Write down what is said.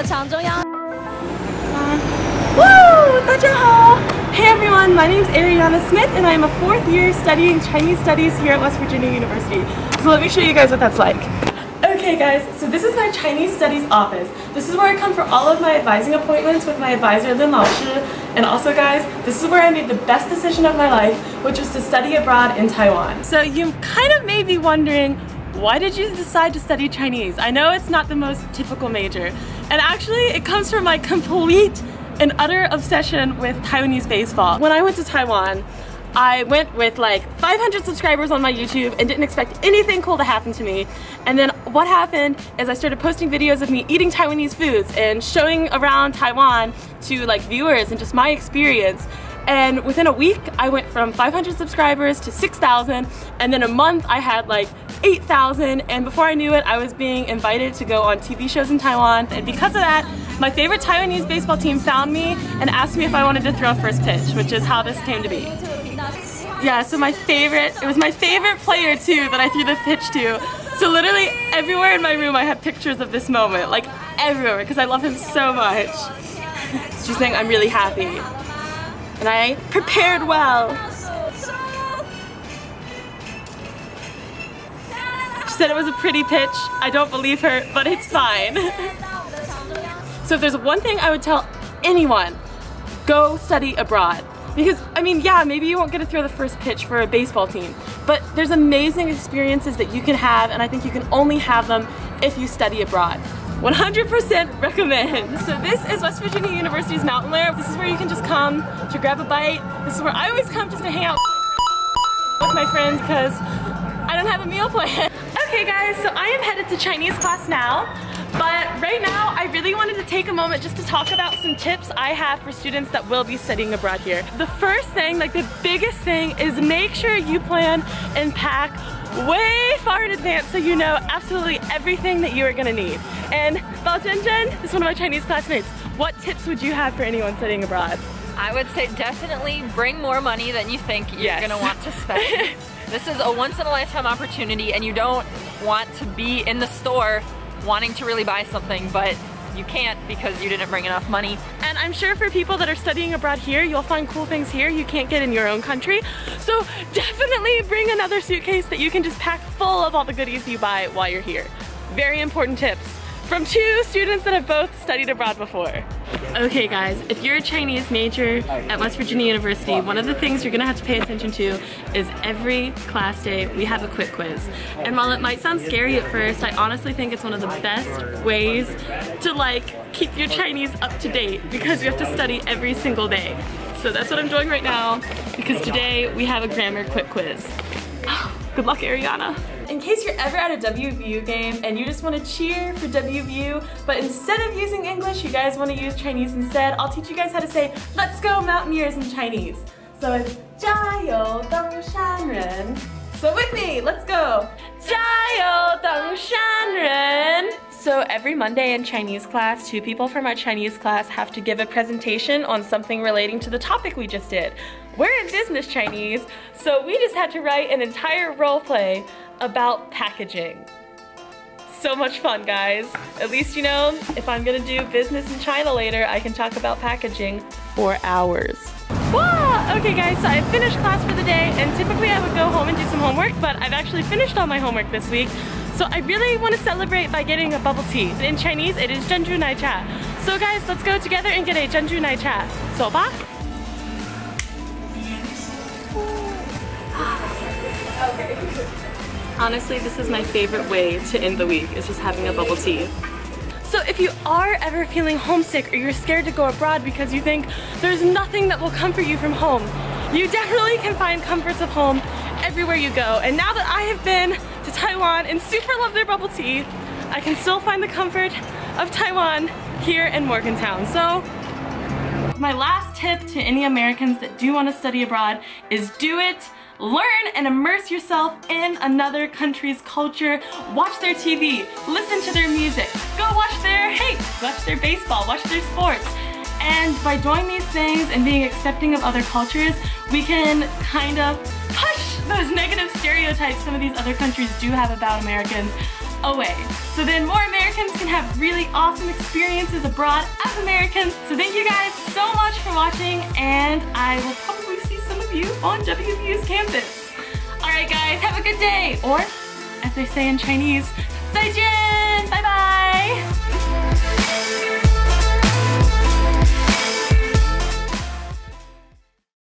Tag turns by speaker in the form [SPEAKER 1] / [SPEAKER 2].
[SPEAKER 1] 场中央。
[SPEAKER 2] Woo! 大家好! Hey everyone, my name is Arianna Smith and I'm a 4th year studying Chinese studies here at West Virginia University. So let me show you guys what that's like. Okay guys, so this is my Chinese studies office. This is where I come for all of my advising appointments with my advisor Lin Laoshi. And also guys, this is where I made the best decision of my life, which was to study abroad in Taiwan. So you kind of may be wondering, why did you decide to study Chinese? I know it's not the most typical major. And actually it comes from my complete and utter obsession with Taiwanese baseball. When I went to Taiwan, I went with like 500 subscribers on my YouTube and didn't expect anything cool to happen to me. And then what happened is I started posting videos of me eating Taiwanese foods and showing around Taiwan to like viewers and just my experience. And within a week, I went from 500 subscribers to 6,000, and then a month I had like 8,000, and before I knew it, I was being invited to go on TV shows in Taiwan. And because of that, my favorite Taiwanese baseball team found me and asked me if I wanted to throw first pitch, which is how this came to be. Yeah, so it was my favorite player too that I threw the pitch to. So literally everywhere in my room I have pictures of this moment, like everywhere, because I love him so much. She's saying I'm really happy. And I prepared well. She said it was a pretty pitch. I don't believe her, but it's fine. So if there's one thing I would tell anyone, go study abroad. Because, I mean, yeah, maybe you won't get to throw the first pitch for a baseball team, but there's amazing experiences that you can have, and I think you can only have them if you study abroad. 100% recommend. So this is West Virginia University's Mountain Lair. This is where you can just come to grab a bite. This is where I always come just to hang out with my friends because I don't have a meal plan. Okay guys, so I am headed to Chinese class now. But right now, I really wanted to take a moment just to talk about some tips I have for students that will be studying abroad here. The first thing, like the biggest thing, is make sure you plan and pack way far in advance so you know absolutely everything that you are gonna need. And Bao Zhenzhen is one of my Chinese classmates. What tips would you have for anyone studying abroad?
[SPEAKER 1] I would say definitely bring more money than you think you're gonna want to spend. This is a once-in-a-lifetime opportunity and you don't want to be in the store wanting to really buy something, but you can't because you didn't bring enough money. And I'm sure for people that are studying abroad here, you'll find cool things here you can't get in your own country. So definitely bring another suitcase that you can just pack full of all the goodies you buy while you're here. Very important tips from 2 students that have both studied abroad before. Okay guys, if you're a Chinese major at West Virginia University, one of the things you're gonna have to pay attention to is every class day we have a quick quiz. And while it might sound scary at first, I honestly think it's one of the best ways to like keep your Chinese up to date because you have to study every single day. So that's what I'm doing right now because today we have a grammar quick quiz. Good luck, Arianna. In case you're ever at a WVU game and you just want to cheer for WVU, but instead of using English, you guys want to use Chinese instead, I'll teach you guys how to say, "Let's go Mountaineers" in Chinese. So it's 加油登山人. So with me, let's go. 加油登山人. So every Monday in Chinese class, 2 people from our Chinese class have to give a presentation on something relating to the topic we just did. We're in business Chinese, so we just had to write an entire role play about packaging. So much fun, guys. At least you know, if I'm gonna do business in China later, I can talk about packaging for hours. Wow! Okay guys, so I finished class for the day, and typically I would go home and do some homework, but I've actually finished all my homework this week. So I really want to celebrate by getting a bubble tea. In Chinese, it is 珍珠奶茶. So guys, let's go together and get a 珍珠奶茶. 走吧. Okay. Honestly, this is my favorite way to end the week, is just having a bubble tea. So if you are ever feeling homesick or you're scared to go abroad because you think there's nothing that will comfort you from home, you definitely can find comforts of home everywhere you go. And now that I have been to Taiwan and super love their bubble tea, I can still find the comfort of Taiwan here in Morgantown. So my last tip to any Americans that do want to study abroad is do it. Learn and immerse yourself in another country's culture. Watch their TV, listen to their music, go watch their baseball, watch their sports. And by doing these things and being accepting of other cultures, we can kind of push those negative stereotypes some of these other countries do have about Americans
[SPEAKER 2] away. So then more Americans can have really awesome experiences abroad as Americans. So thank you guys so much for watching, and I will probably see some of you on WVU's campus. Alright guys, have a good day, or as they say in Chinese, 再见!